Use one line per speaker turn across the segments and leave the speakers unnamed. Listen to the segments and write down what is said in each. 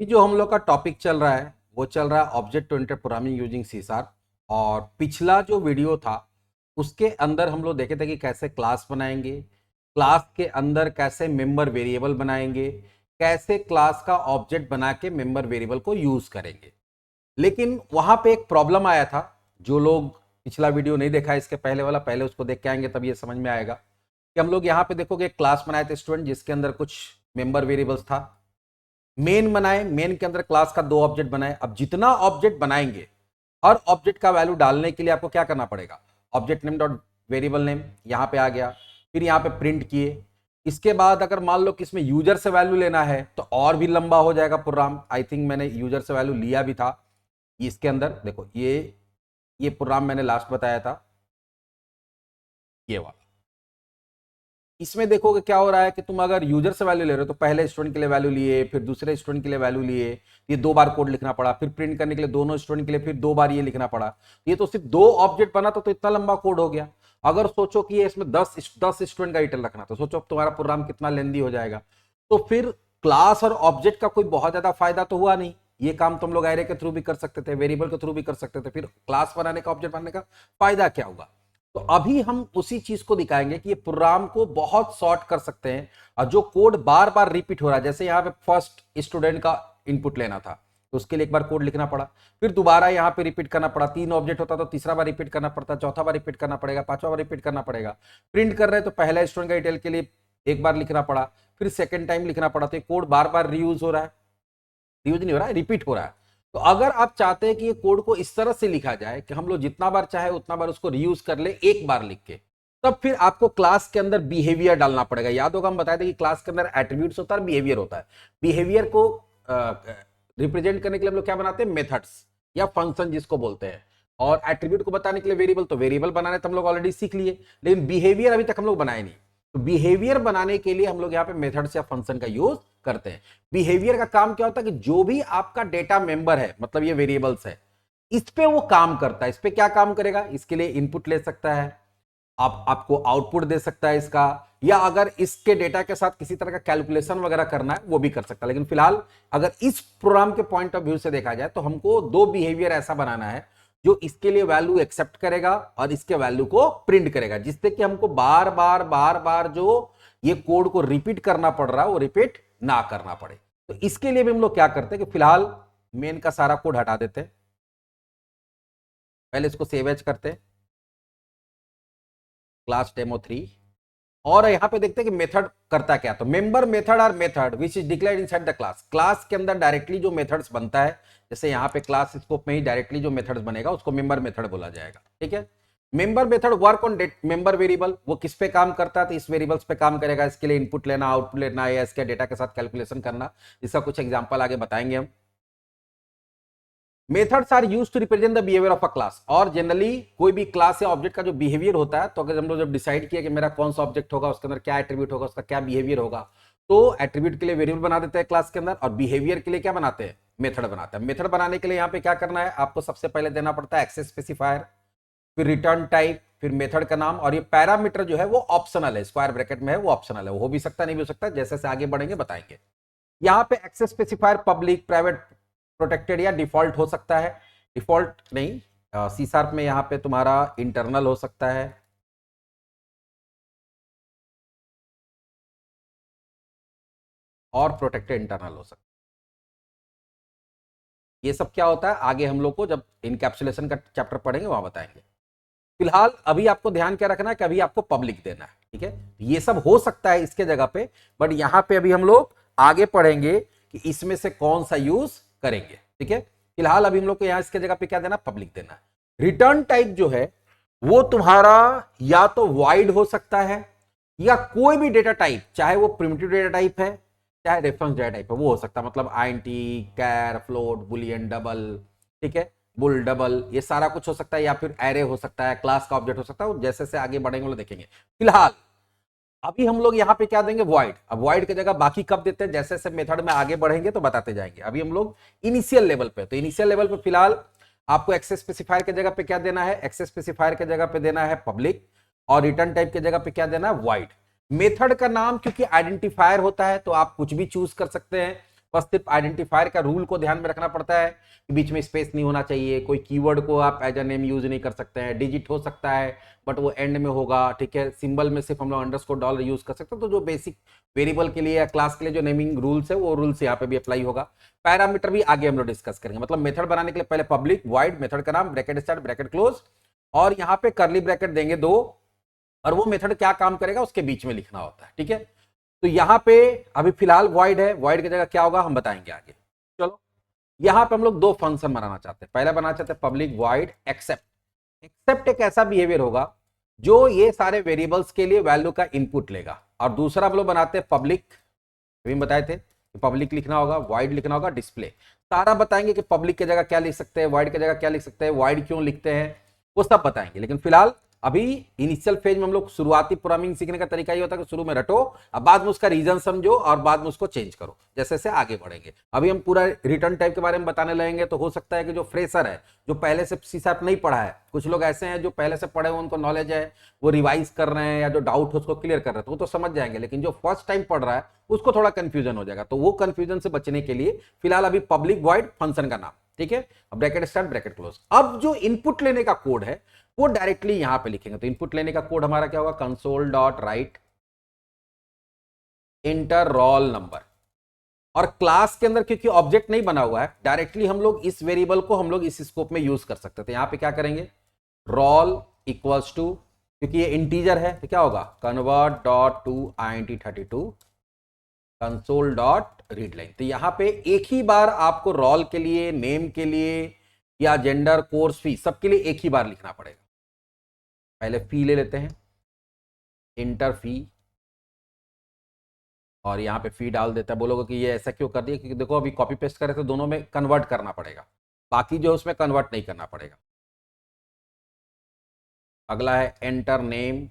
ये जो हम लोग का टॉपिक चल रहा है वो चल रहा है object oriented programming using C sharp. और पिछला जो वीडियो था उसके अंदर हम लोग देखे थे कि कैसे क्लास बनाएंगे, क्लास के अंदर कैसे मेंबर वेरिएबल बनाएंगे, कैसे क्लास का ऑब्जेक्ट बना के मेंबर वेरिएबल को यूज करेंगे। लेकिन वहां पे एक प्रॉब्लम आया था। जो लोग पिछला वीडियो नहीं देखा इसके पहले वाला, पहले उसको देख के आएंगे तब ये समझ में आएगा कि हम लोग यहाँ पे देखोगे क्लास बनाए थे स्टूडेंट, जिसके अंदर कुछ मेंबर वेरिएबल्स था। मेन बनाए, मेन के अंदर क्लास का 2 ऑब्जेक्ट बनाए। अब जितना ऑब्जेक्ट बनाएंगे हर ऑब्जेक्ट का वैल्यू डालने के लिए आपको क्या करना पड़ेगा, object name dot variable name यहां पे आ गया, फिर यहां पे प्रिंट किए। इसके बाद अगर मान लो कि इसमें यूजर से वैल्यू लेना है तो और भी लंबा हो जाएगा प्रोग्राम। आई थिंक मैंने यूजर से वैल्यू लिया भी था। इसके अंदर देखो ये प्रोग्राम मैंने लास्ट बताया था, ये वाला। इसमें देखोगे क्या हो रहा है कि तुम अगर यूजर से वैल्यू ले रहे हो तो पहले स्टूडेंट के लिए वैल्यू लिए, फिर दूसरे स्टूडेंट के लिए वैल्यू लिए, ये 2 बार कोड लिखना पड़ा, फिर प्रिंट करने के लिए दोनों स्टूडेंट के लिए फिर 2 बार ये लिखना पड़ा। ये तो सिर्फ 2 ऑब्जेक्ट बना तो इतना लंबा कोड हो गया। अगर सोचो कि ये इसमें 10 स्टूडेंट का डिटेल रखना तो सोचो अब तुम्हारा प्रोग्राम कितना लेंदी हो जाएगा। तो फिर क्लास और ऑब्जेक्ट का कोई बहुत ज्यादा फायदा तो हुआ नहीं। ये काम तुम लोग एरे के थ्रू भी कर सकते थे, वेरिएबल के थ्रू भी कर सकते थे, फिर क्लास बनाने का, ऑब्जेक्ट बनाने का फायदा क्या होगा। तो अभी हम उसी चीज को दिखाएंगे कि ये प्रोग्राम को बहुत शॉर्ट कर सकते हैं। और जो कोड बार बार रिपीट हो रहा है, जैसे यहाँ पे फर्स्ट स्टूडेंट का इनपुट लेना था तो उसके लिए एक बार कोड लिखना पड़ा, फिर दोबारा यहाँ पे रिपीट करना पड़ा। 3 ऑब्जेक्ट होता तो तीसरा बार रिपीट करना पड़ता, चौथा बार रिपीट करना पड़ेगा, पांचवा बार रिपीट करना पड़ेगा। प्रिंट कर रहे हैं तो पहला स्टूडेंट का डिटेल के लिए एक बार लिखना पड़ा, फिर सेकेंड टाइम लिखना पड़ा। तो कोड बार बार रीयूज हो रहा है, यूज नहीं हो रहा है, रिपीट हो रहा है। तो अगर आप चाहते हैं कि ये कोड को इस तरह से लिखा जाए कि हम लोग जितना बार चाहे उतना बार उसको रीयूज कर ले एक बार लिख के, तब फिर आपको क्लास के अंदर बिहेवियर डालना पड़ेगा। याद होगा हम बताए थे कि क्लास के अंदर एट्रीब्यूट्स होता है, बिहेवियर होता है। बिहेवियर को रिप्रेजेंट करने के लिए हम लोग क्या बनाते हैं, मेथड्स या फंक्शन जिसको बोलते हैं। और एट्रीब्यूट को बताने के लिए वेरिएबल, तो वेरिएबल बनाने तो हम लोग ऑलरेडी सीख लिए, लेकिन बिहेवियर अभी तक हम लोग बनाए नहीं। तो बिहेवियर बनाने के लिए हम लोग यहाँ पे मेथड्स या फंक्शन का यूज करते हैं। बिहेवियर का काम क्या होता है कि जो भी आपका डेटा मेंबर है, मतलब ये वेरिएबल्स है, इस पे वो काम करता है। इस पे क्या काम करेगा, इसके लिए इनपुट ले सकता है, आपको आउटपुट दे सकता है इसका, या अगर इसके डेटा के साथ किसी तरह का कैलकुलेशन वगैरह करना है वो भी कर सकता है। लेकिन फिलहाल अगर इस प्रोग्राम के पॉइंट ऑफ व्यू से देखा जाए तो हमको 2 बिहेवियर ऐसा बनाना है जो इसके लिए वैल्यू एक्सेप्ट करेगा और इसके वैल्यू को प्रिंट करेगा, जिससे कि हमको बार बार बार बार जो ये कोड को रिपीट करना पड़ रहा है वो रिपीट ना करना पड़े। तो इसके लिए भी हम लोग क्या करते हैं कि फिलहाल मेन का सारा कोड हटा देते हैं, पहले इसको सेव एज करते हैं, क्लास डेमो 3। और यहां पे देखते हैं कि मेथड करता क्या। तो मेंबर मेथड और method which is declared inside the class, class के अंदर डायरेक्टली जो मेथड्स बनता है, जैसे यहां पे क्लास स्कोप में ही डायरेक्टली जो मेथड्स बनेगा उसको मेंबर मेथड बोला जाएगा। ठीक है, member method work on member variable, वो किस पे काम करता है, तो इस वेरिएबल्स पे काम करेगा। इसके लिए इनपुट लेना, आउटपुट लेना, या इसके डेटा के साथ कैलकुलेशन करना। इसका कुछ एग्जांपल आगे बताएंगे हम। Methods are used to represent the behaviour of a class, और जनरली कोई भी क्लास या ऑब्जेक्ट का जो बिहेवियर होता है, तो अगर हम लोग जब डिसाइड किया कि मेरा कौन सा ऑब्जेक्ट होगा, उसके अंदर क्या एट्रीब्यूट होगा, उसका क्या बिहेवियर होगा, तो एट्रीब्यूट के लिए वेरिएबल बना देते हैं क्लास के अंदर, और बिहेवियर के लिए क्या बनाते हैं, मेथड बनाते हैं। मेथड बनाने के लिए यहाँ पे क्या करना है, आपको सबसे पहले देना पड़ता है एक्सेस स्पेसिफायर, फिर रिटर्न टाइप, फिर मेथड का नाम। और ये पैरामीटर जो है वो ऑप्शनल है, स्क्वायर ब्रैकेट में है, वो ऑप्शनल है, वो हो भी सकता नहीं भी हो सकता, जैसे जैसे आगे बढ़ेंगे बताएंगे। यहाँ पे access specifier public, private, protected या डिफॉल्ट हो सकता है। डिफॉल्ट नहीं, सी शार्प में यहाँ पे तुम्हारा इंटरनल हो सकता है, और प्रोटेक्टेड इंटरनल हो सकता है। ये सब क्या होता है आगे हम लोग को जब इनकैप्सुलेशन का चैप्टर पढ़ेंगे वहां बताएंगे। फिलहाल अभी आपको ध्यान क्या रखना है कि अभी आपको पब्लिक देना है। ठीक है, ये सब हो सकता है इसके जगह पे, बट यहां पे अभी हम लोग आगे पढ़ेंगे कि इसमें से कौन सा यूज करेंगे। ठीक है, फिलहाल अभी हम लोग को यहां इसके जगह पे क्या देना, पब्लिक देना है। रिटर्न टाइप जो है वो तुम्हारा या तो वाइड हो सकता है, या कोई भी डेटा टाइप, चाहे वो प्रिमिटिव डेटा टाइप है चाहे रेफरेंस डेटा टाइप है, वो हो सकता है। मतलब आईएनटी, कैर, फ्लोट, बुलियन, डबल, ठीक है, बुल डबल, ये सारा कुछ हो सकता है, या फिर एरे हो सकता है, क्लास का ऑब्जेक्ट हो सकता है। जैसे जैसे आगे बढ़ेंगे वो देखेंगे। फिलहाल अभी हम लोग यहाँ पे क्या देंगे, वॉइड। अब वॉइड की जगह बाकी कब देते हैं, जैसे जैसे मेथड में आगे बढ़ेंगे तो बताते जाएंगे। अभी हम लोग इनिशियल लेवल पे, तो इनिशियल लेवल पे फिलहाल आपको एक्सेस स्पेसिफायर की जगह पे क्या देना है, एक्सेस स्पेसिफायर की जगह पे देना है पब्लिक, और रिटर्न टाइप की जगह पे क्या देना है, वॉइड। मेथड का नाम क्योंकि आइडेंटिफायर होता है तो आप कुछ भी चूज कर सकते हैं। बस सिर्फ आइडेंटिफायर का रूल को ध्यान में रखना पड़ता है कि बीच में स्पेस नहीं होना चाहिए, कोई कीवर्ड को आप एज अ नेम यूज नहीं कर सकते हैं, डिजिट हो सकता है बट वो एंड में होगा, ठीक है। सिंबल में सिर्फ हम लोग अंडरस्कोर डॉलर यूज कर सकते हैं। तो जो बेसिक वेरिएबल के लिए या क्लास के लिए जो नेमिंग रूल्स है वो रूल्स यहाँ पे भी अप्लाई होगा। पैरामीटर भी आगे हम लोग डिस्कस करेंगे। मतलब मेथड बनाने के लिए पहले पब्लिक वॉइड, मेथड का नाम, ब्रैकेट स्टार्ट ब्रैकेट क्लोज, और यहाँ पे करली ब्रैकेट देंगे 2, और वो मेथड क्या काम करेगा उसके बीच में लिखना होता है, ठीक है। तो यहां पे अभी फिलहाल वॉइड है, वॉइड की जगह क्या होगा हम बताएंगे आगे। चलो, यहां पे हम लोग 2 फंक्शन बनाना चाहते हैं। पहला बनाना चाहते हैं पब्लिक वॉइड एक्सेप्ट। एक्सेप्ट एक ऐसा बिहेवियर होगा जो ये सारे वेरिएबल्स के लिए वैल्यू का इनपुट लेगा। और दूसरा हम लोग बनाते हैं पब्लिक, अभी हम बताए थे कि पब्लिक लिखना होगा, वॉइड लिखना होगा, डिस्प्ले। सारा बताएंगे कि पब्लिक की जगह क्या लिख सकते हैं, वॉइड की जगह क्या लिख सकते हैं, वॉइड क्यों लिखते हैं, वो सब बताएंगे। लेकिन फिलहाल अभी इनिशियल फेज में हम लोग शुरुआती प्रोग्रामिंग सीखने का तरीका ये होता है कि शुरू में रटो, अब बाद में उसका रीजन समझो और बाद में उसको चेंज करो जैसे जैसे आगे बढ़ेंगे। अभी हम पूरा रिटर्न टाइप के बारे में बताने लगेंगे तो हो सकता है कि जो फ्रेशर है, जो पहले से सी शार्प नहीं पढ़ा है, कुछ लोग ऐसे हैं जो पहले से पढ़े हुए उनको नॉलेज है, वो रिवाइज कर रहे हैं या जो डाउट है उसको क्लियर कर रहे हैं, तो वो तो समझ जाएंगे। लेकिन जो फर्स्ट टाइम पढ़ रहा है उसको थोड़ा कंफ्यूजन हो जाएगा। तो वो कंफ्यूजन से बचने के लिए फिलहाल अभी पब्लिक वॉइड फंक्शन का नाम, ठीक है, ब्रैकेट स्टार्ट ब्रैकेट क्लोज। अब जो इनपुट लेने का कोड है वो डायरेक्टली यहां पे लिखेंगे। तो इनपुट लेने का कोड हमारा क्या होगा, console dot write inter roll number. और क्लास के अंदर क्योंकि ऑब्जेक्ट नहीं बना हुआ है, डायरेक्टली हम लोग इस वेरिएबल को हम लोग इस स्कोप में यूज कर सकते थे। यहां पे क्या करेंगे, रोल इक्वल्स टू, क्योंकि ये इंटीजर है तो क्या होगा, convert dot to int32 console dot read line. तो यहां पे एक ही बार आपको रोल के लिए, नेम के लिए या जेंडर, कोर्स फी, सबके लिए एक ही बार लिखना पड़ेगा। पहले फी ले लेते हैं, इंटर फी, और यहाँ पे फी डाल देता है। बोलोगे कि ये ऐसा क्यों कर दिया, क्योंकि देखो अभी कॉपी पेस्ट करे तो दोनों में कन्वर्ट करना पड़ेगा, बाकी जो उसमें कन्वर्ट नहीं करना पड़ेगा। अगला है एंटर नेम,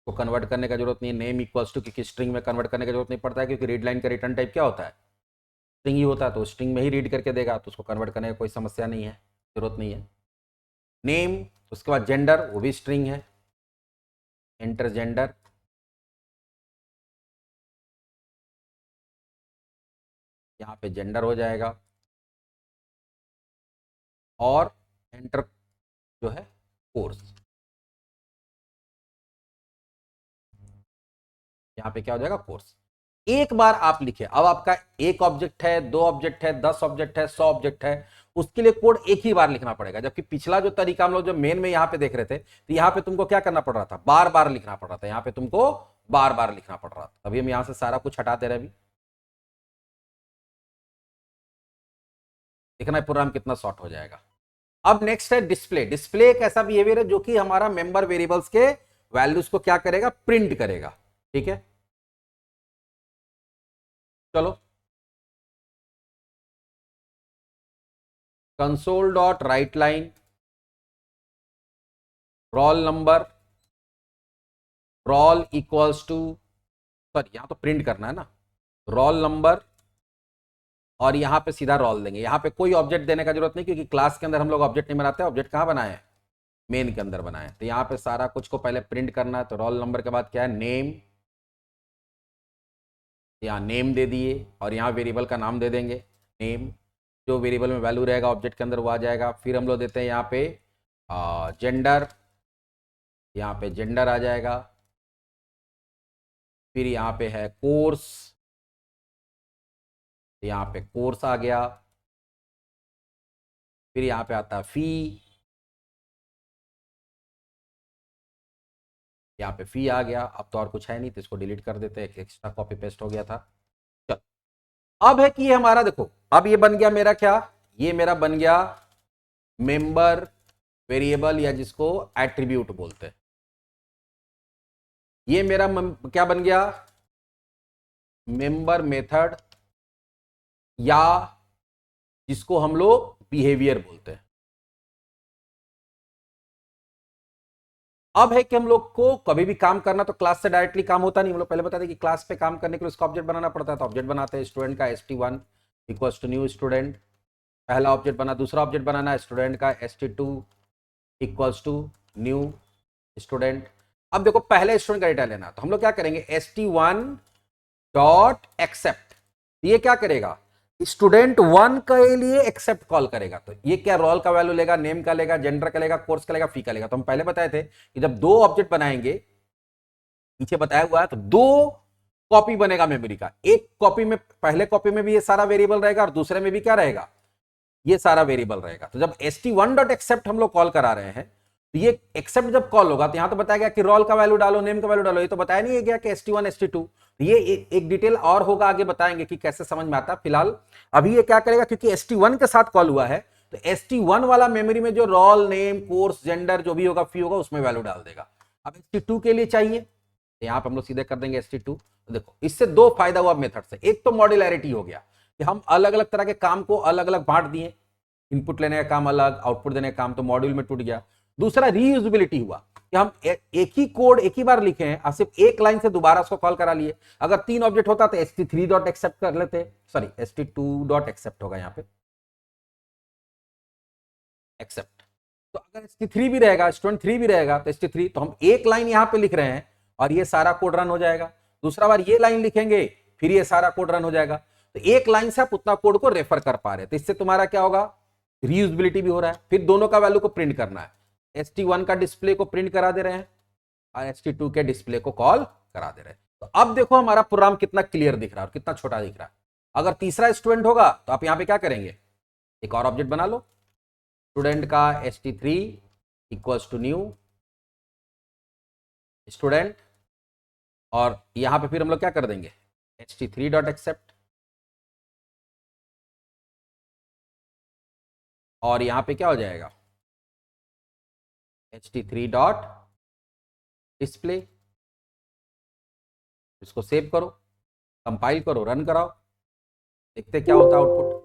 को कन्वर्ट करने का जरूरत नहीं है, नेम इक्वल्स टू, क्योंकि स्ट्रिंग में कन्वर्ट करने की जरूरत नहीं पड़ता है, क्योंकि रीड लाइन का रिटर्न टाइप क्या होता है, स्ट्रिंग ही होता है, तो स्ट्रिंग में ही रीड करके देगा, तो उसको कन्वर्ट करने की कोई समस्या नहीं है, जरूरत नहीं है। नेम, उसके बाद जेंडर, वो भी स्ट्रिंग है, एंटर जेंडर, यहाँ पे जेंडर हो जाएगा, और एंटर जो है कोर्स, यहाँ पे क्या हो जाएगा, कोर्स। एक बार आप लिखे, अब आपका एक ऑब्जेक्ट है, 2 ऑब्जेक्ट है, 10 ऑब्जेक्ट है, 100 ऑब्जेक्ट है, उसके लिए कोड एक ही बार लिखना पड़ेगा। जबकि पिछला जो तरीका हम लोग जो मेन में यहाँ पे देख रहे थे, तो यहाँ पे तुमको क्या करना पड़ रहा था, बार बार लिखना पड़ रहा था, यहाँ पे तुमको बार बार लिखना पड़ रहा था। अभी हम यहाँ से सारा कुछ हटा दे रहे हैं, अभी देखना है प्रोग्राम कितना शॉर्ट हो जाएगा। अब नेक्स्ट है डिस्प्ले। डिस्प्ले एक ऐसा बिहेवियर है जो कि हमारा मेंबर वेरिएबल्स के वैल्यूज को क्या करेगा, प्रिंट करेगा, ठीक है। चलो, console dot write line roll number, roll equals to, sorry यहां तो प्रिंट करना है ना, रोल नंबर, और यहां पे सीधा रोल देंगे। यहां पे कोई ऑब्जेक्ट देने का जरूरत नहीं, क्योंकि क्लास के अंदर हम लोग ऑब्जेक्ट नहीं बनाते। ऑब्जेक्ट कहां बनाए हैं, मेन के अंदर बनाए। तो यहां पे सारा कुछ को पहले प्रिंट करना है। तो रोल नंबर के बाद क्या है, नेम, यहाँ नेम दे दिए, और यहाँ वेरिएबल का नाम दे देंगे नेम, जो वेरिएबल में वैल्यू रहेगा ऑब्जेक्ट के अंदर वो आ जाएगा। फिर हम लोग देते हैं यहाँ पे जेंडर, यहाँ पे जेंडर आ जाएगा। फिर यहाँ पे है कोर्स, यहाँ पे कोर्स आ गया। फिर यहाँ पे आता है फी, यहाँ पे फी आ गया। अब तो और कुछ है नहीं, तो इसको डिलीट कर देते हैं, एक एक्स्ट्रा कॉपी पेस्ट हो गया था। चलो, अब है कि ये हमारा देखो, अब ये बन गया मेरा क्या, ये मेरा बन गया मेंबर वेरिएबल, या जिसको एट्रीब्यूट बोलते हैं। ये मेरा क्या बन गया, मेंबर मेथड, या जिसको हम लोग बिहेवियर बोलते हैं। अब है कि हम लोग को कभी भी काम करना तो क्लास से डायरेक्टली काम होता नहीं। हम लोग पहले बताते कि क्लास पे काम करने के लिए उसका ऑब्जेक्ट बनाना पड़ता है। तो ऑब्जेक्ट बनाते हैं, स्टूडेंट का st1 equals to new student, पहला ऑब्जेक्ट बना। दूसरा ऑब्जेक्ट बनाना है स्टूडेंट का st2 equals to new student. अब देखो पहले स्टूडेंट का डेटा लेना, तो हम लोग क्या करेंगे, st1 डॉट एक्सेप्ट, ये क्या करेगा, स्टूडेंट 1 के लिए एक्सेप्ट कॉल करेगा। तो ये क्या, रोल का वैल्यू लेगा, नेम का लेगा, जेंडर का लेगा, कोर्स का लेगा, फी का लेगा। तो हम पहले बताए थे कि जब दो ऑब्जेक्ट बनाएंगे, पीछे बताया हुआ है, तो दो कॉपी बनेगा मेमोरी का। एक कॉपी में, पहले कॉपी में भी ये सारा वेरिएबल रहेगा और दूसरे में भी क्या रहेगा, ये सारा वेरिएबल रहेगा। तो जब st1 डॉट एक्सेप्ट हम लोग कॉल करा रहे हैं, तो ये एक्सेप्ट जब कॉल होगा, तो यहां तो बताया गया कि रोल का वैल्यू डालो, नेम का वैल्यू डालो, ये तो बताया नहीं गया कि st1 st2। ये एक डिटेल और होगा, आगे बताएंगे कि कैसे समझ में आता है। फिलहाल अभी ये क्या करेगा, क्योंकि st1 के साथ कॉल हुआ है, तो st1 वाला मेमोरी में जो रोल, नेम, कोर्स, जेंडर जो भी होगा, फी होगा, उसमें वैल्यू डाल देगा। अब st2 के लिए चाहिए, यहां पे हम लोग सीधे कर देंगे st2। तो देखो इससे दो फायदा हुआ मेथड से। एक तो मॉड्यूलैरिटी हो गया कि हम अलग अलग तरह के काम को अलग अलग बांट दिए, इनपुट लेने का काम अलग, आउटपुट देने का काम तो मॉड्यूल में टूट गया। दूसरा रीयूजेबिलिटी हुआ कि हम एक ही कोड एक ही बार लिखे हैं और सिर्फ एक लाइन से दोबारा उसको कॉल करा लिए। अगर 3 ऑब्जेक्ट होता तो st3 डॉट एक्सेप्ट कर लेते, सॉरी st2 डॉट एक्सेप्ट होगा यहां पे, एक्सेप्ट। तो अगर st3 भी रहेगा, स्टूडेंट 3 भी रहेगा, तो st3, तो हम एक लाइन यहां पे लिख रहे हैं और ये सारा कोड रन हो जाएगा। दूसरा बार ये लाइन लिखेंगे, फिर ये सारा कोड रन हो जाएगा। तो एक लाइन से आप उतना कोड को रेफर कर पा रहे हैं, तो इससे तुम्हारा क्या होगा, रीयूजेबिलिटी भी हो रहा है। फिर दोनों का वैल्यू को प्रिंट करना है, st1 का डिस्प्ले को प्रिंट करा दे रहे हैं और st2 के डिस्प्ले को कॉल करा दे रहे हैं। तो अब देखो हमारा प्रोग्राम कितना क्लियर दिख रहा है और कितना छोटा दिख रहा है। अगर तीसरा स्टूडेंट होगा तो आप यहां पे क्या करेंगे, एक और ऑब्जेक्ट बना लो, स्टूडेंट का st3 equals to new student, और यहां पे फिर हम लोग क्या कर देंगे, st3 डॉट एक्सेप्ट, और यहां पे क्या हो जाएगा, ht3 डॉट डिस्प्ले। इसको सेव करो, कंपाइल करो, रन कराओ, देखते क्या होता है output.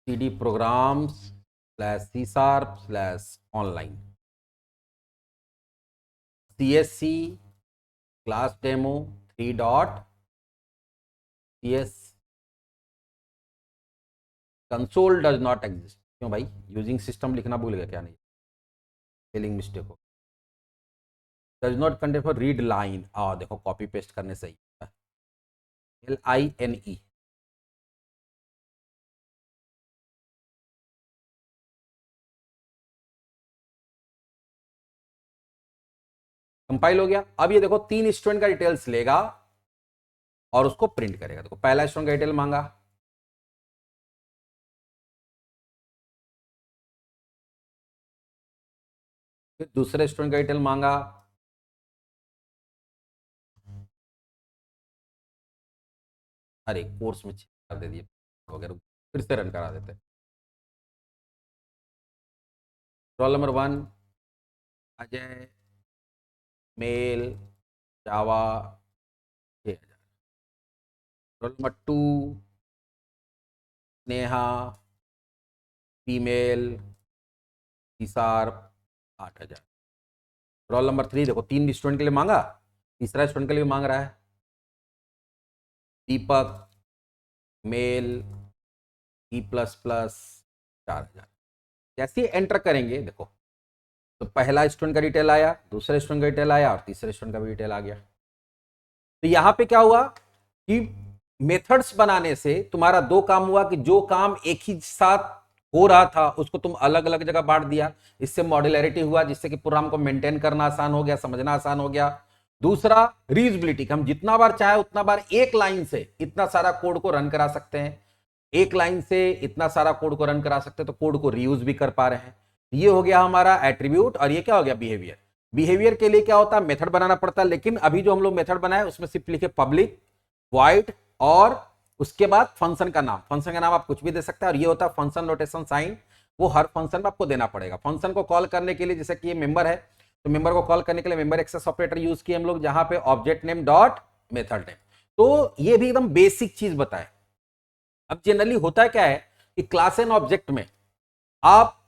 cd programs /c#online csc class demo 3 dot cs console does not exist. क्यों भाई, यूजिंग सिस्टम लिखना भूल गया क्या, नहीं स्पेलिंग मिस्टेक हो, does not contain for read line, देखो कॉपी पेस्ट करने से ही LINE। कंपाइल हो गया। अब ये देखो 3 स्टूडेंट का डिटेल्स लेगा और उसको प्रिंट करेगा। देखो पहला स्टूडेंट का डिटेल मांगा, फिर दूसरे स्टूडेंट का डिटेल मांगा, अरे कोर्स में कर दे दिए वगैरह, फिर से रन करा देते। रोल नंबर 1 अजय, मेल, जावा 6000। रोल नंबर 2 स्नेहा, फीमेल, सी#, 8000। रोल नंबर 3 देखो 3 स्टूडेंट के लिए मांगा, तीसरा स्टूडेंट के लिए मांग रहा है, दीपक, मेल, C++, 4000। जैसे ही एंटर करेंगे देखो, तो पहला स्टूडेंट का डिटेल आया, दूसरे स्टूडेंट का डिटेल आया और तीसरे स्टूडेंट का भी डिटेल आ गया। तो यहां पे क्या हुआ कि मेथड्स बनाने से तुम्हारा दो काम हुआ कि जो काम एक ही साथ हो रहा था उसको तुम अलग अलग जगह बांट दिया। इससे मॉड्यूलैरिटी हुआ, जिससे कि प्रोग्राम को मेंटेन करना आसान हो गया, समझना आसान हो गया। दूसरा रीयूजेबिलिटी, हम जितना बार चाहे उतना बार एक लाइन से इतना सारा कोड को रन करा सकते हैं, एक लाइन से इतना सारा कोड को रन करा सकते हैं, तो कोड को रीयूज भी कर पा रहे हैं। ये हो गया हमारा एट्रीब्यूट, और ये क्या हो गया, बिहेवियर। बिहेवियर के लिए क्या होता है, मेथड बनाना पड़ता है, लेकिन अभी जो हम लोग मेथड बनाए उसमें सिर्फ लिखे पब्लिक वॉइड और उसके बाद फंक्शन का नाम। फंक्शन का नाम आप कुछ भी दे सकते हैं, और ये होता है फंक्शन नोटेशन साइन, वो हर फंक्शन में आपको देना पड़ेगा। फंक्शन को कॉल करने के लिए, जैसे कि ये मेंबर है, तो मेंबर को कॉल करने के लिए मेंबर एक्सेस ऑपरेटर यूज किए हम लोग, जहां पे object name dot method name. तो ये भी एकदम बेसिक चीज बताए। अब जनरली होता क्या है कि क्लास एंड ऑब्जेक्ट में आप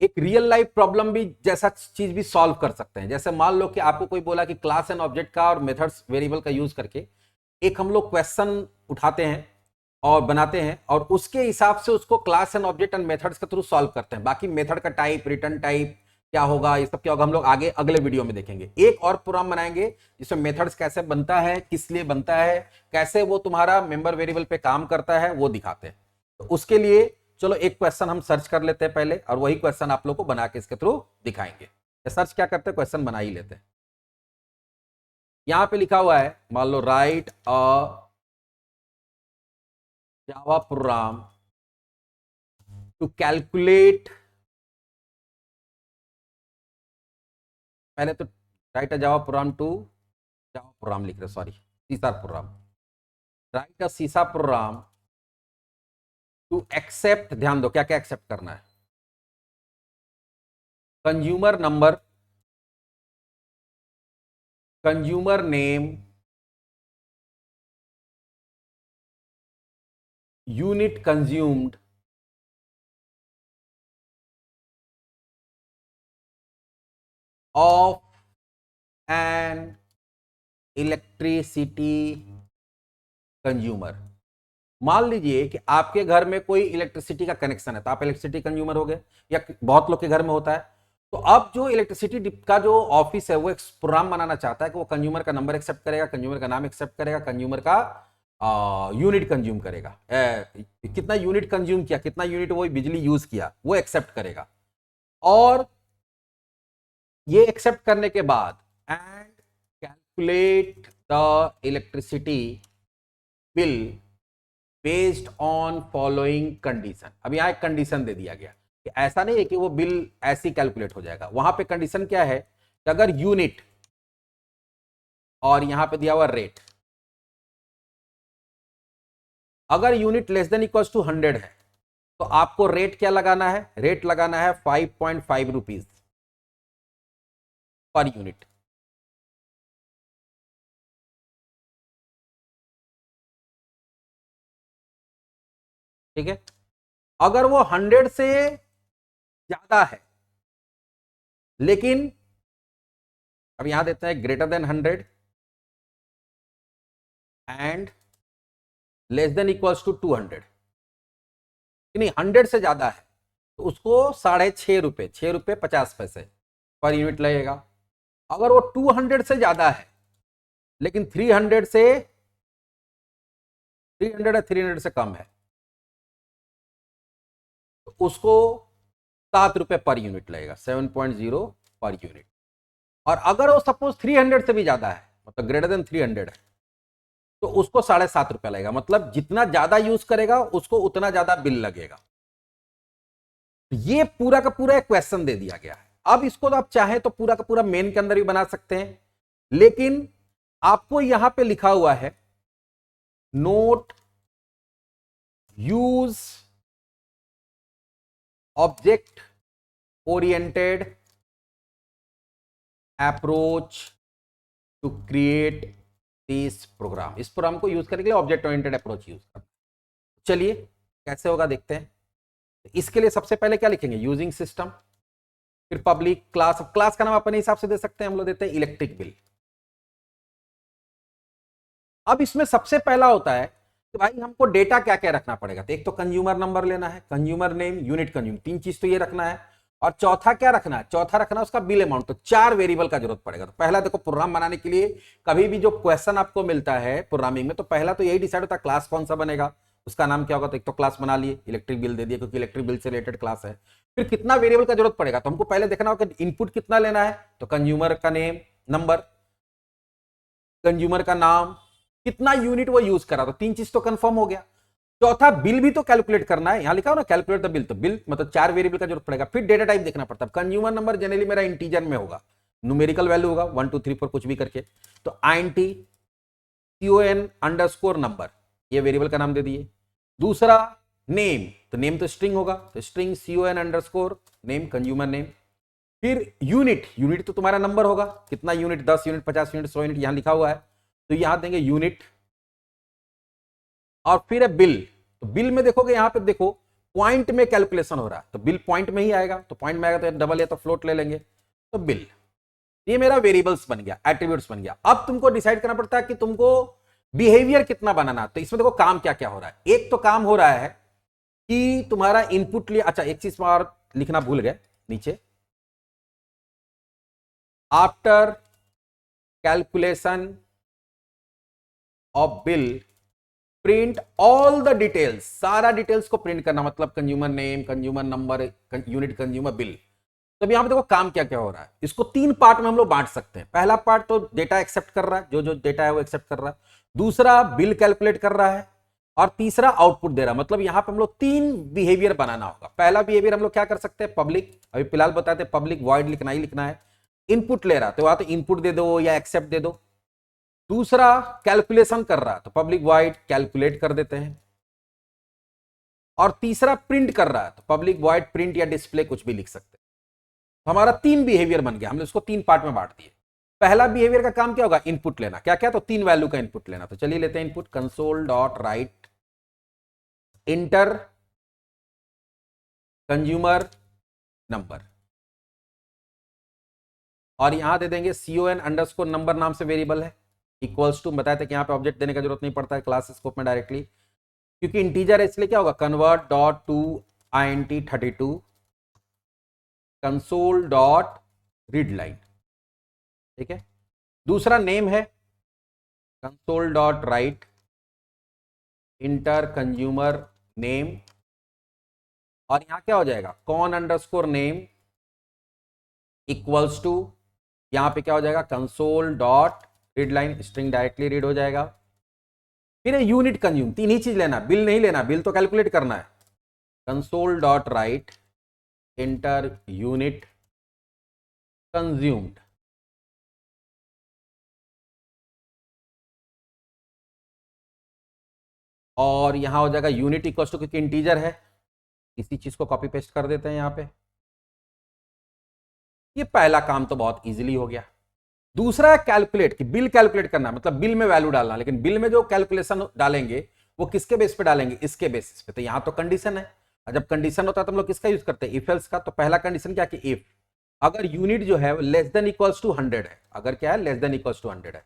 एक रियल लाइफ प्रॉब्लम भी जैसा चीज भी सॉल्व कर सकते हैं। जैसे मान लो कि आपको कोई बोला कि क्लास एंड ऑब्जेक्ट का और मेथड्स वेरिएबल का यूज करके एक हम लोग क्वेश्चन उठाते हैं और बनाते हैं और उसके हिसाब से उसको class and object and methods के थ्रू सॉल्व करते हैं। बाकी मेथड का टाइप, रिटर्न टाइप क्या होगा, ये सब क्या होगा, हम लोग आगे अगले वीडियो में देखेंगे। एक और प्रोग्राम बनाएंगे जिसमें मेथड्स कैसे बनता है, किस लिए बनता है, कैसे वो तुम्हारा मेंबर वेरिएबल पे काम करता है, वो दिखाते हैं। तो उसके लिए चलो एक क्वेश्चन हम सर्च कर लेते हैं पहले, और वही क्वेश्चन आप लोग को बना के इसके थ्रू दिखाएंगे। सर्च क्या करते हैं, क्वेश्चन बना ही लेते हैं। यहां पे लिखा हुआ है, मान लो write a Java program to calculate, पहले तो write a Java program to, Java program लिख रहे, सॉरी सीसा प्रोग्राम, राइट अ सीसा प्रोग्राम टू एक्सेप्ट, ध्यान दो क्या क्या एक्सेप्ट करना है, consumer number, consumer name, unit consumed, of N electricity consumer. मान लीजिए कि आपके घर में कोई इलेक्ट्रिसिटी का कनेक्शन है, तो आप इलेक्ट्रिसिटी कंज्यूमर हो गए, या बहुत लोग के घर में होता है। तो अब जो इलेक्ट्रिसिटी का जो ऑफिस है वो एक प्रोग्राम बनाना चाहता है कि वो कंज्यूमर का नंबर एक्सेप्ट करेगा, कंज्यूमर का नाम एक्सेप्ट करेगा, कंज्यूमर का यूनिट कंज्यूम करेगा, कितना यूनिट कंज्यूम किया, कितना यूनिट वो बिजली यूज किया, वो एक्सेप्ट करेगा। और ये एक्सेप्ट करने के बाद and calculate the electricity bill based on following condition. अब यहां एक कंडीशन दे दिया गया कि ऐसा नहीं है कि वो बिल ऐसी कैलकुलेट हो जाएगा। वहां पे कंडीशन क्या है कि अगर यूनिट और यहां पे दिया हुआ रेट, अगर unit less than equal to 100 है तो आपको रेट क्या लगाना है, रेट लगाना है 5.5 रुपीज पर यूनिट। ठीक है, अगर वो 100 से ज्यादा है, लेकिन अब यहां देते हैं greater than 100 and less than equals to 200, नहीं 100 से ज्यादा है तो उसको 6.5 रुपए, 6 रुपए 50 पैसे पर यूनिट लगेगा। अगर वो 200 से ज्यादा है लेकिन 300 या 300 से कम है तो उसको 7 रुपए पर यूनिट लगेगा, 7.0 पर यूनिट। और अगर वो सपोज 300 से भी ज्यादा है, मतलब ग्रेटर देन 300 है, तो उसको 7.5 रुपया लगेगा। मतलब जितना ज्यादा यूज करेगा उसको उतना ज्यादा बिल लगेगा। ये पूरा का पूरा एक क्वेश्चन दे दिया गया है। अब इसको तो आप चाहें तो पूरा का पूरा मेन के अंदर भी बना सकते हैं, लेकिन आपको यहां पे लिखा हुआ है note use object oriented approach to create this program. इस प्रोग्राम को यूज करने के लिए ऑब्जेक्ट ओरिएंटेड अप्रोच यूज करना। चलिए कैसे होगा देखते हैं। इसके लिए सबसे पहले क्या लिखेंगे, यूजिंग सिस्टम, फिर पब्लिक क्लास। क्लास का नाम अपने हिसाब से दे सकते हैं, हम लोग देते हैं इलेक्ट्रिक बिल। अब इसमें सबसे पहला होता है कि भाई हमको डेटा क्या क्या रखना पड़ेगा। तो एक तो कंज्यूमर नंबर लेना है, कंज्यूमर नेम, यूनिट कंज्यूम, 3 चीज तो ये रखना है। और चौथा क्या रखना है, चौथा रखना है उसका बिल अमाउंट। तो 4 वेरिएबल का जरूरत पड़ेगा। तो पहला देखो, प्रोग्राम बनाने के लिए कभी भी जो क्वेश्चन आपको मिलता है प्रोग्रामिंग में, तो पहला तो यही डिसाइड होता है क्लास कौन सा बनेगा, उसका नाम क्या होगा। तो एक तो क्लास बना लिए, इलेक्ट्रिक बिल दे दिया क्योंकि इलेक्ट्रिक बिल से रिलेटेड क्लास है। फिर कितना वेरिएबल का जरूरत पड़ेगा, तो हमको पहले देखना होगा इनपुट कितना लेना है। तो कंज्यूमर का नेम नंबर, कंज्यूमर का नाम, कितना यूनिट वो यूज करा, तो 3 चीज तो कंफर्म हो गया। चौथा बिल भी तो कैलकुलेट करना है, यहां लिखा हो ना कैलकुलेट द बिल, तो बिल मतलब 4 वेरिएबल का जरूरत पड़ेगा। फिर डेटा टाइप देखना पड़ता है। कंज्यूमर नंबर जनरली मेरा इंटीजर में होगा, न्यूमेरिकल वैल्यू होगा 1 2 3 4 कुछ भी करके। तो INT CON_ नंबर, ये वेरिएबल का नाम दे दिए। दूसरा नेम, तो नेम तो स्ट्रिंग होगा, तो string CON_ name, consumer name. फिर यूनिट, यूनिट तो तुम्हारा नंबर होगा, कितना यूनिट, 10 यूनिट, 50 यूनिट, 100 यूनिट, यहां लिखा हुआ है तो यहां देंगे यूनिट। और फिर है बिल, तो बिल में देखोगे यहां पे देखो पॉइंट में कैलकुलेशन हो रहा है, तो बिल पॉइंट में ही आएगा, तो पॉइंट में आएगा तो डबल या तो फ्लोट ले लेंगे, तो बिल। ये मेरा वेरिएबल्स बन गया, एट्रीब्यूट्स बन गया। अब तुमको डिसाइड करना पड़ता है कि तुमको बिहेवियर कितना बनाना। तो इसमें देखो काम क्या क्या हो रहा है। एक तो काम हो रहा है कि तुम्हारा इनपुट लिया, अच्छा एक चीज और लिखना भूल गए नीचे, after calculation of bill print all the details, सारा डिटेल्स को प्रिंट करना, मतलब consumer name, consumer number, unit consumer bill. तो यहां पे देखो काम क्या क्या हो रहा है। इसको तीन पार्ट में हम लोग बांट सकते हैं। पहला पार्ट तो डेटा एक्सेप्ट कर रहा है, जो जो डेटा है वो एक्सेप्ट कर रहा है। दूसरा बिल कैलकुलेट कर रहा है, और तीसरा आउटपुट दे रहा है। मतलब यहां पे हम लोग तीन बिहेवियर बनाना होगा। पहला बिहेवियर हम लोग क्या कर सकते हैं, पब्लिक, अभी फिलहाल बताते हैं पब्लिक वॉइड लिखना ही लिखना है। इनपुट ले रहा तो वहां तो इनपुट दे दो या एक्सेप्ट दे दो। दूसरा कैलकुलेशन कर रहा तो पब्लिक वॉइड कैलकुलेट कर देते हैं। और तीसरा प्रिंट कर रहा है तो पब्लिक वॉइड प्रिंट या डिस्प्ले कुछ भी लिख सकते हैं। तो हमारा तीन बिहेवियर बन गया, हमने उसको तीन पार्ट में बांट दिए। पहला बिहेवियर का काम क्या होगा, इनपुट लेना। क्या क्या, तो तीन वैल्यू का इनपुट लेना। तो चलिए लेते हैं input, console dot write enter consumer number, और यहां दे देंगे CON अंडरस्कोर नंबर नाम से वेरिएबल है, इक्वल्स टू, बताए थे कि यहां पे ऑब्जेक्ट देने का जरूरत नहीं पड़ता है क्लास स्कोप में डायरेक्टली, क्योंकि इंटीजर है इसलिए क्या होगा, convert dot to int32 console dot read line. ठीक है। दूसरा नेम है console dot write enter consumer name, और यहां क्या हो जाएगा, con underscore name equals to, यहां पे क्या हो जाएगा, console dot read line, string directly read हो जाएगा। फिर यूनिट कंज्यूम, तीन ही चीज लेना, बिल नहीं लेना, बिल तो कैलकुलेट करना है। Console dot write inter unit consumed, और यहां हो जाएगा यूनिट इक्वल टू, क्योंकि इंटीजर है इसी चीज को कॉपी पेस्ट कर देते हैं यहां पे। ये पहला काम तो बहुत इजीली हो गया। दूसरा कैलकुलेट, कि बिल कैलकुलेट करना, मतलब बिल में वैल्यू डालना, लेकिन बिल में जो कैलकुलेशन डालेंगे वो किसके बेस पे डालेंगे, इसके बेसिस पे। तो यहां तो कंडीशन है, और जब कंडीशन होता है तो हम लोग किसका यूज करते हैं, इफ एल्स का। तो पहला कंडीशन क्या, कि इफ अगर यूनिट जो है लेस देन इक्वल्स टू 100 है, अगर क्या है, लेस देन इक्वल्स टू 100 है,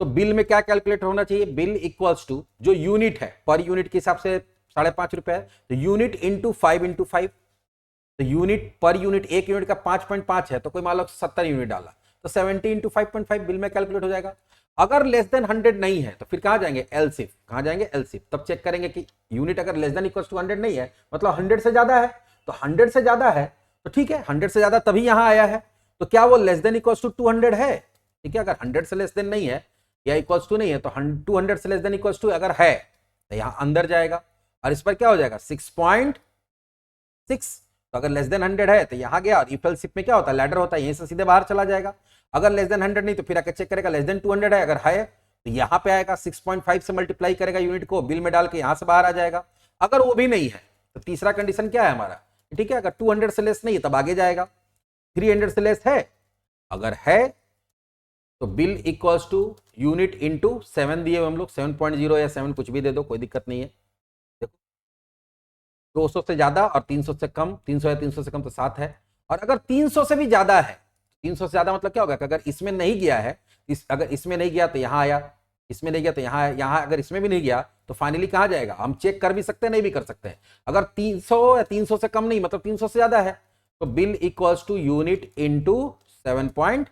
तो बिल में क्या कैलकुलेट होना चाहिए, बिल इक्वल्स टू जो यूनिट है, पर यूनिट के हिसाब से 5.5 रुपए है, तो यूनिट इंटू 5 तो यूनिट पर यूनिट, एक यूनिट का 5.5 है, तो कोई मान लो 70 यूनिट डाला, तो 70 इंटू 5.5 बिल में कैलकुलेट हो जाएगा। अगर लेस देन 100 नहीं है तो फिर कहां जाएंगे, एलसिफ, कहां जाएंगे, एलसिफ। तब चेक करेंगे कि यूनिट अगर लेस देन इक्वल टू 100 नहीं है, मतलब 100 से ज्यादा है, तो 100 से ज्यादा है तो ठीक है, 100 से ज्यादा तभी यहां आया है, तो क्या वो लेस देन इक्वल टू 200 है। ठीक है, अगर 100 से लेस देन नहीं है या इक्वल्स टू नहीं है, तो 200 से लेस देन इक्वल्स टू अगर है तो यहां अंदर जाएगा, और इस पर क्या हो जाएगा, 6.6। तो अगर लेस देन 100 है तो यहां गया, और इफ एल्स इफ में क्या होता है, लैडर होता है, यहीं से सीधे बाहर चला जाएगा। अगर लेस देन 100 नहीं तो फिर आके चेक करेगा, लेस देन 200 है, अगर है तो यहां पे आएगा, 6.5 से मल्टीप्लाई करेगा यूनिट को, बिल में डाल के यहां से बाहर आ जाएगा। अगर वो भी नहीं है तो तीसरा कंडीशन क्या है हमारा, ठीक है, अगर 200 से लेस नहीं है तब आगे जाएगा, 300 से लेस है, अगर है तो bill equals to unit into 7 दिए हुए हम लोग, 7.0 या 7 कुछ भी दे दो, कोई दिक्कत नहीं है। 200 से ज्यादा और 300 से कम, 300 या 300 से कम तो 7 है। और अगर 300 से भी ज्यादा है, 300 से ज्यादा मतलब क्या होगा कि अगर इसमें नहीं गया है, अगर इसमें नहीं गया तो यहां आया, इसमें नहीं गया तो यहां आया, यहां अगर इसमें भी नहीं गया तो फाइनली कहां जाएगा, हम चेक कर भी सकते हैं, नहीं भी कर सकते हैं। अगर 300 या 300 से कम नहीं, मतलब 300 से ज्यादा है, तो bill equals to unit into 7.5।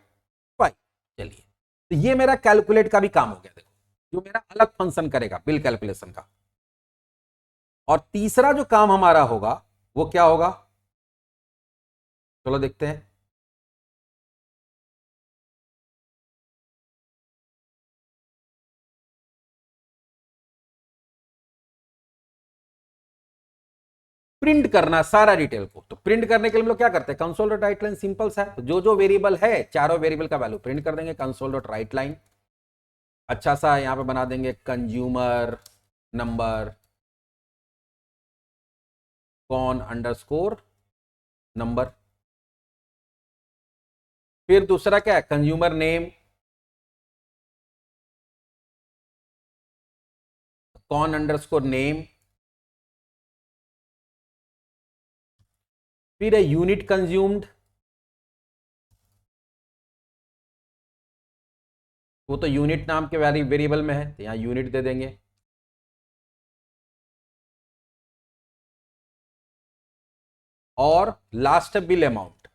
चलिए, तो ये मेरा कैलकुलेट का भी काम हो गया, देखो जो मेरा अलग फंक्शन करेगा बिल कैलकुलेशन का। और तीसरा जो काम हमारा होगा वो क्या होगा, चलो देखते हैं। प्रिंट करना सारा डिटेल को। तो प्रिंट करने के लिए हम लोग क्या करते हैं, console dot write line, simple सा है, तो जो जो वेरिएबल है चारों वेरिएबल का वैल्यू प्रिंट कर देंगे, कंसोल डॉट राइट लाइन। अच्छा सा यहां पे बना देंगे consumer number con underscore number. फिर दूसरा क्या है, consumer name con underscore name फिर है यूनिट कंज्यूम्ड, वो तो यूनिट नाम के वेरिएबल में है तो यहां यूनिट दे देंगे। और लास्ट है बिल अमाउंट।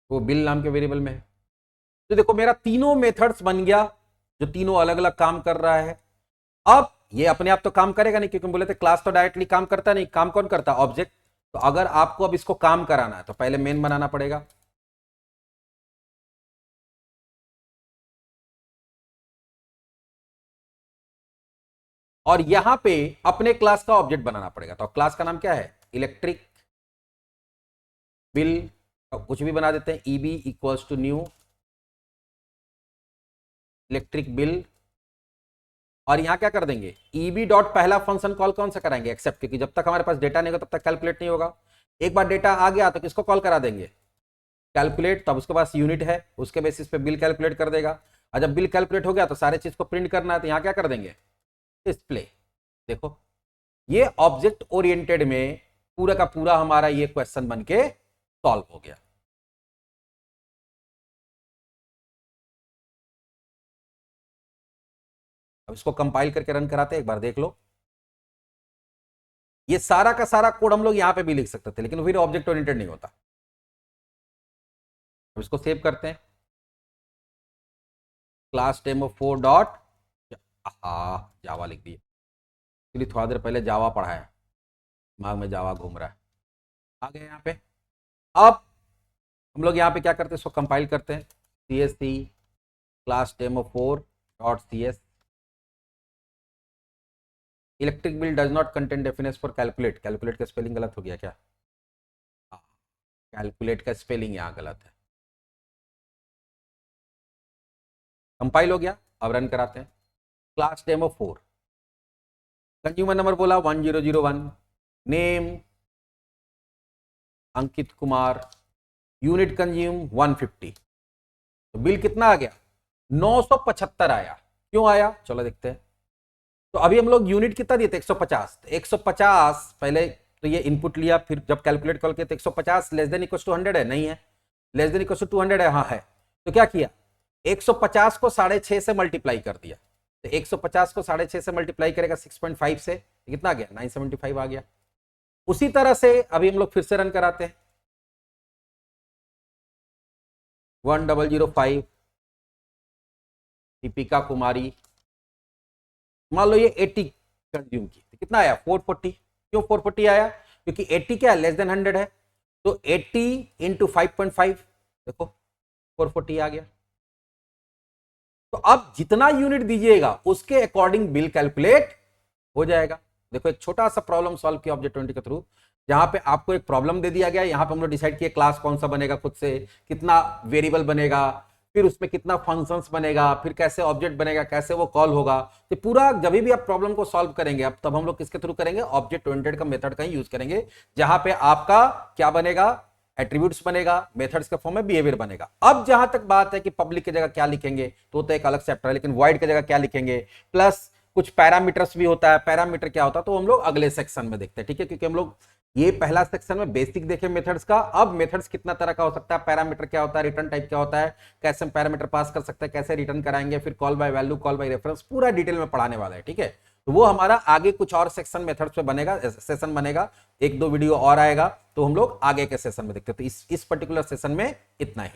वो बिल नाम के वेरिएबल में है। तो देखो मेरा तीनों मेथड्स बन गया जो तीनों अलग अलग काम कर रहा है। अब ये अपने आप तो काम करेगा नहीं, क्योंकि बोले थे क्लास तो डायरेक्टली काम करता नहीं, काम कौन करता है? ऑब्जेक्ट। तो अगर आपको अब इसको काम कराना है तो पहले मेन बनाना पड़ेगा, और यहां पे अपने क्लास का ऑब्जेक्ट बनाना पड़ेगा। तो क्लास का नाम क्या है? Electric bill. तो कुछ भी बना देते हैं, EB equals to new electric bill. और यहां क्या कर देंगे? ईबी डॉट पहला फंक्शन कॉल कौन सा कराएंगे? एक्सेप्ट, क्योंकि जब तक हमारे पास डेटा नहीं होगा तब तक कैलकुलेट नहीं होगा। एक बार डेटा आ गया तो किसको कॉल करा देंगे? कैलकुलेट। तब उसके पास यूनिट है, उसके बेसिस पे बिल कैलकुलेट कर देगा। और जब बिल कैलकुलेट हो गया तो सारे चीज को प्रिंट करना है, तो यहां क्या कर देंगे? डिस्प्ले। देखो ये ऑब्जेक्ट ओरिएंटेड में पूरा का पूरा हमारा ये क्वेश्चन बन के सॉल्व हो गया। अब इसको कंपाइल करके रन कराते हैं, एक बार देख लो। ये सारा का सारा कोड हम लोग यहां पे भी लिख सकते थे, लेकिन फिर ऑब्जेक्ट ओरिएंटेड नहीं होता। अब इसको सेव करते हैं, क्लास डेमो 4 डॉट जावा लिख दिए, इसलिए थोड़ा देर पहले जावा पढ़ा है, दिमाग में जावा घूम रहा है। आ गए यहाँ पे। अब हम लोग यहाँ पे क्या करते हैं? इसको कंपाइल करते हैं, CSC class demo 4 dot CS electric bill does not contain definition for calculate. Calculate का स्पेलिंग गलत हो गया क्या? कैलकुलेट का स्पेलिंग यहाँ गलत है। कंपाइल हो गया, अब रन कराते हैं। क्लास डेमो 4 कंज्यूमर नंबर बोला 1001, name Ankit Kumar, unit consume 150। तो बिल कितना आ गया? 975 आया। क्यों आया? चलो देखते हैं। तो अभी हम लोग यूनिट कितना दिए थे? 150। 150 पहले तो ये इनपुट लिया, फिर जब कैलकुलेट करके तो 150 लेस देन इक्वल टू 100 है, नहीं है। लेस देन इक्वल टू 200 है, हाँ है। तो क्या किया? 150 को 6.5 से मल्टीप्लाई कर दिया। तो 150 को 6.5 से मल्टीप्लाई करेगा 6.5 से, कितना आ गया? 975 आ गया। उसी तरह से अभी हम लोग फिर से रन कराते हैं। 1005 दीपिका कुमारी, मान लो ये 80 कंज्यूम की, तो कितना आया? 440। क्यों 440 आया? क्योंकि 80 क्या है? लेस देन 100 है। तो 80 इंटू 5.5, देखो 440 आ गया। तो अब जितना यूनिट दीजिएगा उसके अकॉर्डिंग बिल कैलकुलेट हो जाएगा। देखो एक छोटा सा प्रॉब्लम सॉल्व किया ऑब्जेक्ट ओरिएंटेड के थ्रू, जहां पे आपको एक प्रॉब्लम दे दिया गया, यहां पे हम लोग डिसाइड किए क्लास कौन सा बनेगा, खुद से कितना वेरिएबल बनेगा, फिर उसमें कितना फंक्शंस बनेगा, फिर कैसे ऑब्जेक्ट बनेगा, कैसे वो कॉल होगा। तो पूरा जब भी आप प्रॉब्लम को सॉल्व करेंगे अब तब हम लोग किसके थ्रू करेंगे? ऑब्जेक्ट ओरिएंटेड का मेथड का ही यूज करेंगे, जहां पे आपका क्या बनेगा? एट्रीब्यूट्स बनेगा, मेथड्स के फॉर्म में बिहेवियर बनेगा। अब जहां तक बात है कि पब्लिक की जगह क्या लिखेंगे तो एक अलग चैप्टर है, लेकिन वॉइड की जगह क्या लिखेंगे, प्लस कुछ पैरामीटर्स भी होता है। पैरामीटर क्या होता है तो हम लोग अगले सेक्शन में देखते हैं, ठीक है? क्योंकि हम लोग ये पहला सेक्शन में बेसिक देखे मेथड्स का। अब मेथड्स कितना तरह का हो सकता है, पैरामीटर क्या होता है, रिटर्न टाइप क्या होता है, कैसे हम पैरामीटर पास कर सकते हैं, कैसे रिटर्न कराएंगे, फिर call by value, call by reference, पूरा डिटेल में पढ़ाने वाला है, ठीक है? तो वो हमारा आगे कुछ और सेक्शन मेथड्स पे बनेगा, सेशन बनेगा, एक दो वीडियो और आएगा, तो हम लोग आगे के सेशन में देखते हैं। तो इस पर्टिकुलर सेशन में इतना ही।